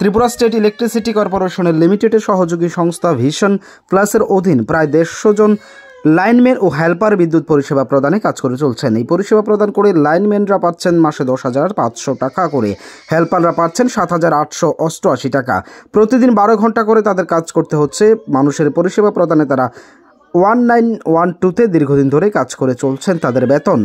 Tripura state electricity কর্পোরেশনের লিমিটেডের সহযোগী সংস্থা ভিশন প্লাসের অধীন প্রায় 150 জন লাইনম্যান ও হেল্পার বিদ্যুৎ পরিষেবা প্রদানে কাজ করে চলছেন। এই পরিষেবা প্রদান করে লাইনম্যানরা পাচ্ছেন মাসে 10,500 টাকা করে, হেল্পাররা পাচ্ছেন 7,888 টাকা। প্রতিদিন 12 ঘন্টা করে তাদের কাজ করতে হচ্ছে। মানুষের পরিষেবা প্রদানে তারা 1912-তে দীর্ঘদিন ধরে কাজ করে চলছেন। তাদের বেতন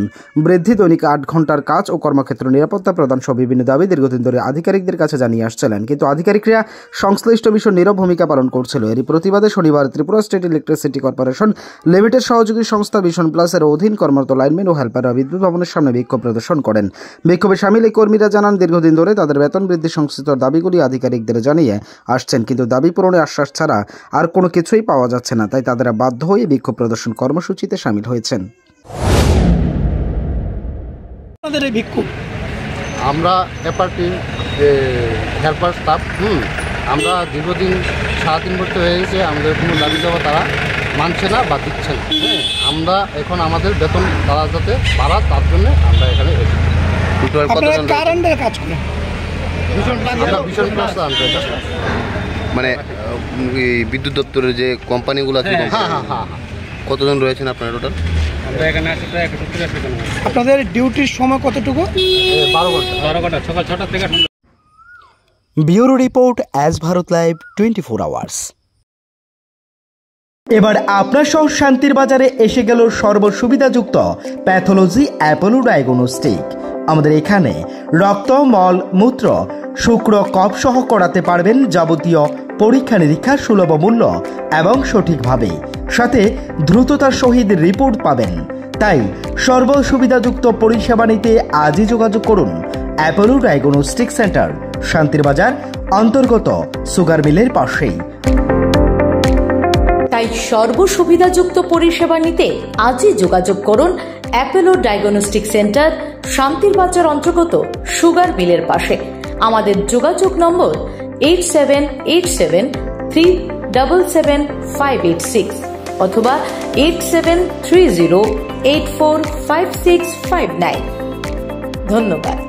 বৃদ্ধি, দৈনিক 8 ঘন্টার কাজ ও কর্মক্ষেত্র নিরাপত্তা প্রদান সহ বিভিন্ন দাবি দীর্ঘদিন ধরে আধিকারিকদের কাছে জানিয়ে আসছিলেন, কিন্তু আধিকারিকরা সংশ্লিষ্ট বিষয়ে নীরব ভূমিকা পালন করছিল। এরই প্রতিবাদে শনিবার Tripura state electricity corporation limited সহযোগী সংস্থা ভিশন প্লাসের অধীন কর্মরত লাইনম্যান ও হেল্পাররা বিদ্যুৎ ভবনের সামনে বিক্ষোভ প্রদর্শন করেন। বিক্ষোভে সামিল এই কর্মীরা জানান, দীর্ঘদিন ধরে তাদের বেতন বৃদ্ধি সংশ্লিষ্ট দাবিগুলি আধিকারিকদের জানিয়ে আসছেন, কিন্তু দাবি পূরণের আশ্বাস ছাড়া আর কোনো কিছুই পাওয়া যাচ্ছে না। তাই তাদের বাধ্য হয়ে বিক্ষোভ প্রদর্শন কর্মসূচিতে সামিল হয়েছেন। আমরা এপার্টি হেল্পার স্টাফ আমরা দীর্ঘদিন 3.5 বছর হয়ে গেছে, আমাদের কোনো দাবি দেওয়া তারা মানছে না বা দিচ্ছে না। আমরা এখন আমাদের বেতন তারা যাতে বাড়া, তার জন্য আমরা এখানে মানে বিদ্যুৎ দপ্তরের যে কোম্পানিগুলো আছে, কতজন রয়েছেন আপনার টোটাল? আপনাদের ডিউটির সময় কতটুকু? 12 ঘন্টা, সকাল 6টা থেকে। Bureau report, as Bharat live 24 hours. এবার আপনার শহর শান্তির বাজারে এসে গেল সর্বসুবিধাযুক্ত প্যাথোলজি অ্যাপোলো ডায়াগনস্টিক। আমাদের এখানে রক্ত, মল, মূত্র, শুক্র, কফ সহ করাতে পারবেন যাবতীয় পরীক্ষা নিরীক্ষা সুলভ মূল্য এবং সঠিকভাবে, সাথে দ্রুততার সহিত রিপোর্ট পাবেন। তাই সর্বসুবিধাযুক্ত পরিষেবা নিতে আজই যোগাযোগ করুন অ্যাপোলো ডায়াগনস্টিক সেন্টার, শান্তির বাজার অন্তর্গত সুগার মিলের পাশেই। তাই সর্বসুবিধাযুক্ত পরিষেবা নিতে আজই যোগাযোগ করুন অ্যাপোলো ডায়াগনস্টিক সেন্টার, শান্তির বাজার অন্তর্গত সুগার মিলের পাশে। আমাদের যোগাযোগ নম্বর 8787377586 অথবা 8730845659। ধন্যবাদ।